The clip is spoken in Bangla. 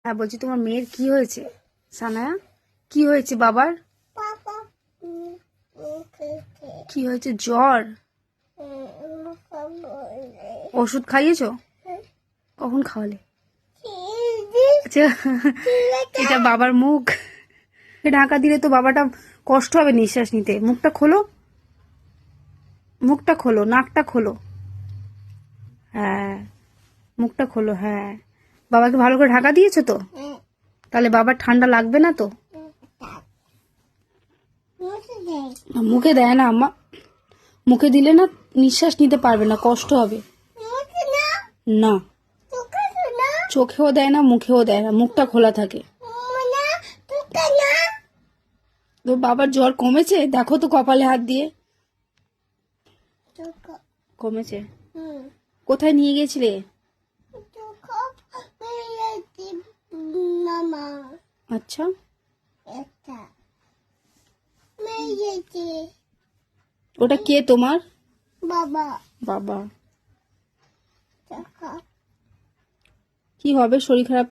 হ্যাঁ বলছি তোমার মেয়ের কি হয়েছে সানায়া? কি হয়েছে বাবার? কি হয়েছে? জ্বর? ওষুধ খাইয়েছো? কখন খাওয়ালে? আচ্ছা, এটা বাবার মুখ। ঢাকা দিলে তো বাবাটা কষ্ট হবে নিঃশ্বাস নিতে। মুখটা খোলো, মুখটা খোলো, নাকটা খোলো। হ্যাঁ, মুখটা খোলো। হ্যাঁ, বাবাকে ভালো করে ঢাকা দিয়েছো তো? তাহলে বাবার ঠান্ডা লাগবে না তো? মুখে দেয় না আম্মা, মুখে দিলে না নিঃশ্বাস নিতে পারবে না, কষ্ট হবে। না, চোখেও দেয় না, মুখেও দেয় না, মুখটা খোলা থাকে। তো বাবার জ্বর কমেছে? দেখো তো কপালে হাত দিয়ে। কমেছে? কোথায় নিয়ে গেছিলে? আচ্ছা, ওটা কে তোমার? বাবা। বাবা। কি হবে শরীর খারাপ